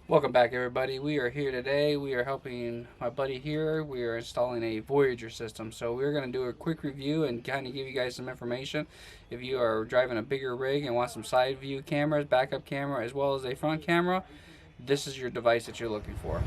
Welcome back, everybody. We are here today. We are helping my buddy here. We are installing a Voyager system. So we're going to do a quick review and kind of give you guys some information. If you are driving a bigger rig and want some side view cameras, backup camera, as well as a front camera, this is your device that you're looking for.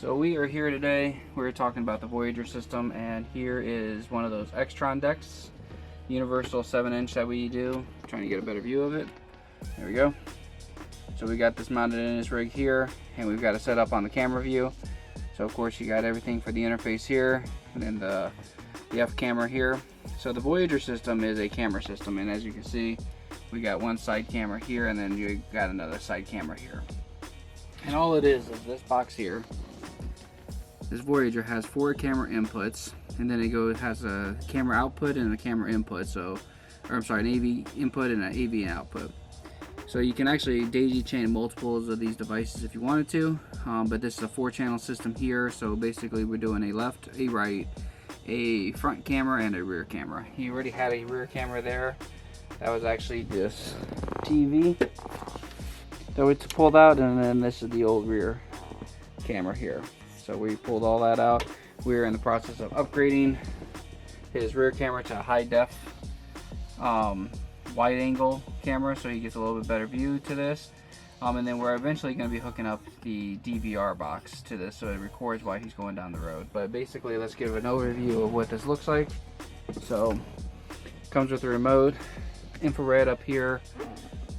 So we are here today, we're talking about the Voyager system, and here is one of those Extron decks, universal 7-inch that we do. I'm trying to get a better view of it. There we go. So we got this mounted in this rig here, and we've got it set up on the camera view. So of course you got everything for the interface here, and then the F camera here. So the Voyager system is a camera system, and as you can see, we got one side camera here, and then you got another side camera here. And all it is this box here. This Voyager has 4 camera inputs, and then it has a camera output and a camera input. So, or I'm sorry, an AV input and an AV output. So you can actually daisy chain multiples of these devices if you wanted to, but this is a 4-channel system here. So basically, we're doing a left, a right, a front camera, and a rear camera. He already had a rear camera there. That was actually this TV that we pulled out, and then this is the old rear camera here. So we pulled all that out. We're in the process of upgrading his rear camera to a high def wide angle camera, so he gets a little bit better view to this. And then we're eventually going to be hooking up the DVR box to this so it records while he's going down the road. But basically, let's give an overview of what this looks like. So it comes with a remote, infrared up here,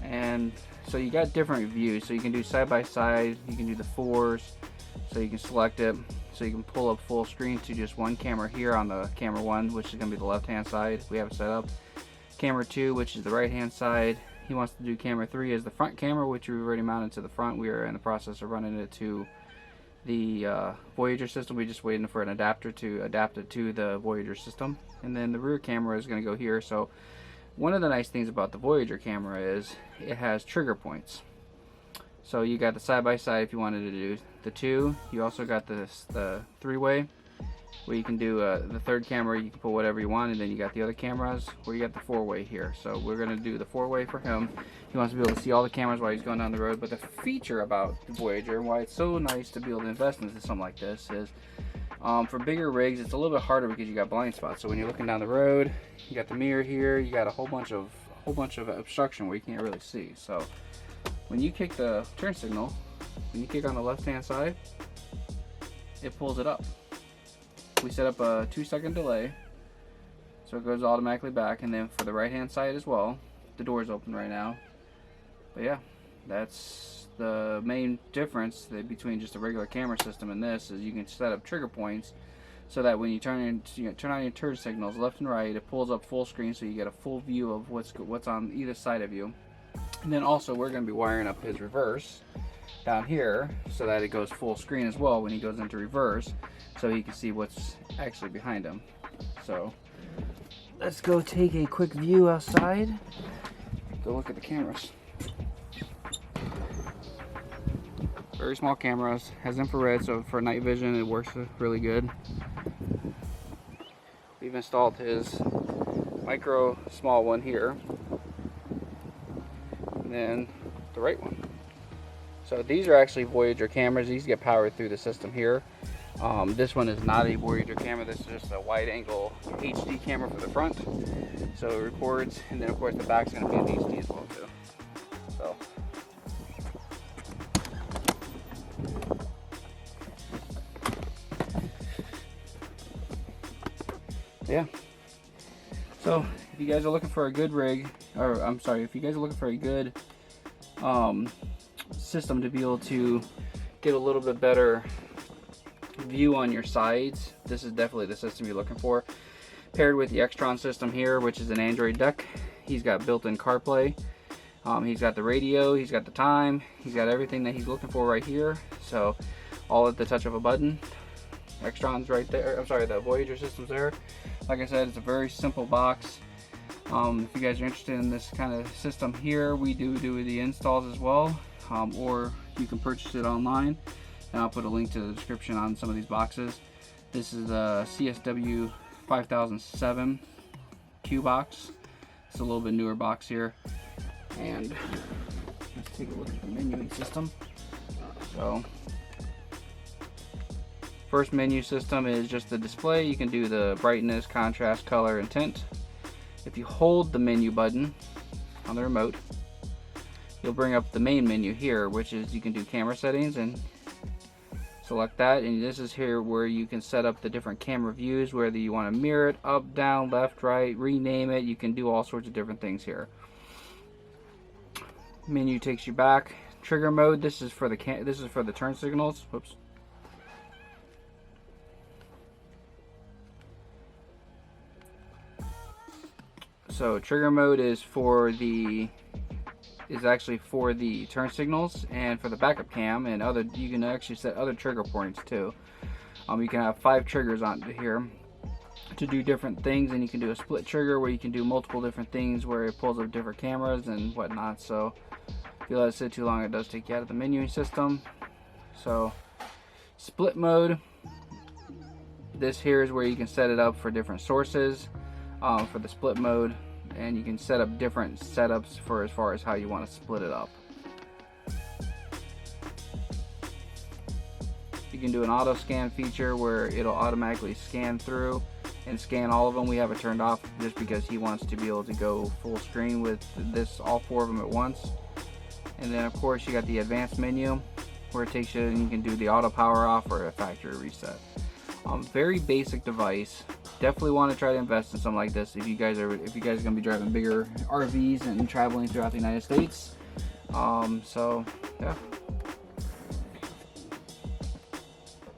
and so you got different views. So you can do side by side, you can do the 4s. So you can select it, so you can pull up full screen to just one camera here on the camera 1, which is going to be the left hand side. We have it set up. Camera 2, which is the right hand side. He wants to do camera 3 as the front camera, which we've already mounted to the front. We are in the process of running it to the Voyager system. We're just waiting for an adapter to adapt it to the Voyager system. And then the rear camera is going to go here. So one of the nice things about the Voyager camera is it has trigger points. So you got the side-by-side if you wanted to do the 2. You also got the 3-way where you can do the third camera. You can put whatever you want, and then you got the other cameras where you got the 4-way here. So we're going to do the 4-way for him. He wants to be able to see all the cameras while he's going down the road. But the feature about the Voyager and why it's so nice to be able to invest into something like this is for bigger rigs, it's a little bit harder because you got blind spots. So when you're looking down the road, you got the mirror here. You got a whole bunch of obstruction where you can't really see. So when you kick the turn signal, when you kick on the left hand side, it pulls it up. We set up a 2-second delay, so it goes automatically back. And then for the right hand side as well, the door's open right now. But yeah, that's the main difference between just a regular camera system and this, is you can set up trigger points so that when you turn on your turn signals left and right, it pulls up full screen so you get a full view of what's on either side of you. And then also we're going to be wiring up his reverse down here so that it goes full screen as well when he goes into reverse, so he can see what's actually behind him. So let's go take a quick view outside. Go look at the cameras. Very small cameras, has infrared, so for night vision it works really good. We've installed his micro small one here, and then the right one. So these are actually Voyager cameras. These get powered through the system here. This one is not a Voyager camera. This is just a wide angle HD camera for the front. So it records, and then of course the back's going to be an HD as well too. So yeah. So if you guys are looking for a good rig, or I'm sorry, if you guys are looking for a good system to be able to get a little bit better view on your sides. This is definitely the system you're looking for. Paired with the Extron system here, which is an Android deck. He's got built-in CarPlay. He's got the radio, he's got the time, he's got everything that he's looking for right here. So all at the touch of a button. Extron's right there. I'm sorry, the Voyager system's there. Like I said, it's a very simple box. If you guys are interested in this kind of system here, we do the installs as well, or you can purchase it online, and I'll put a link to the description on some of these boxes. This is a CSW 5007 Q box. It's a little bit newer box here. And let's take a look at the menuing system. So, first menu system is just the display. You can do the brightness, contrast, color, and tint. If you hold the menu button on the remote, you'll bring up the main menu here, which is you can do camera settings and select that. And this is here where you can set up the different camera views, whether you want to mirror it up, down, left, right, rename it. You can do all sorts of different things here. Menu takes you back. Trigger mode. This is for the turn signals. Whoops. So trigger mode is actually for the turn signals and for the backup cam, and other. You can actually set other trigger points too. You can have 5 triggers on here to do different things, and you can do a split trigger where you can do multiple different things where it pulls up different cameras and whatnot. So if you let it sit too long, it does take you out of the menuing system. So split mode, this here is where you can set it up for different sources for the split mode, and you can set up different setups for as far as how you want to split it up. You can do an auto scan feature where it'll automatically scan through and scan all of them. We have it turned off just because he wants to be able to go full screen with this, all 4 of them at once. And then of course you got the advanced menu where it takes you and you can do the auto power off or a factory reset. Very basic device. Definitely want to try to invest in something like this if you guys are gonna be driving bigger RVs and traveling throughout the United States. So yeah.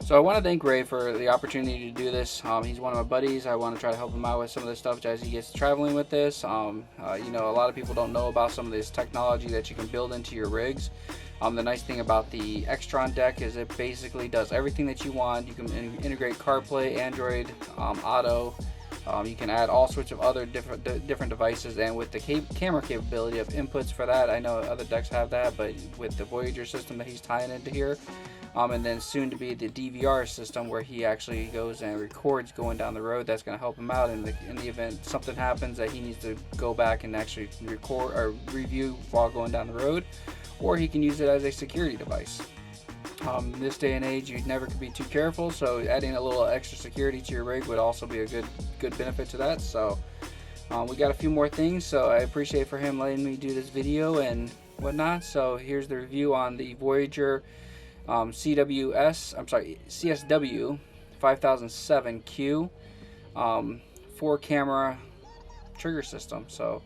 So I want to thank Ray for the opportunity to do this. He's one of my buddies. I want to try to help him out with some of this stuff as he gets traveling with this. You know, a lot of people don't know about some of this technology that you can build into your rigs. The nice thing about the Extron deck is it basically does everything that you want. You can integrate CarPlay, Android, Auto. You can add all sorts of other different devices, and with the camera capability of inputs for that, I know other decks have that, but with the Voyager system that he's tying into here, and then soon to be the DVR system where he actually goes and records going down the road, that's going to help him out in the event something happens that he needs to go back and actually record or review while going down the road, or he can use it as a security device. This day and age, you never could be too careful, so adding a little extra security to your rig would also be a good benefit to that. So we got a few more things, so I appreciate for him letting me do this video and whatnot. So here's the review on the Voyager CSW 5007Q 4-camera trigger system. So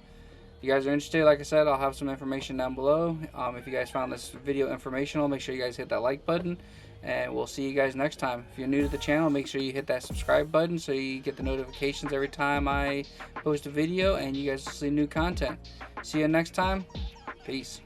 if you guys are interested, like I said, I'll have some information down below. If you guys found this video informational, make sure you guys hit that like button, and we'll see you guys next time. If you're new to the channel, make sure you hit that subscribe button so you get the notifications every time I post a video and you guys will see new content. See you next time. Peace.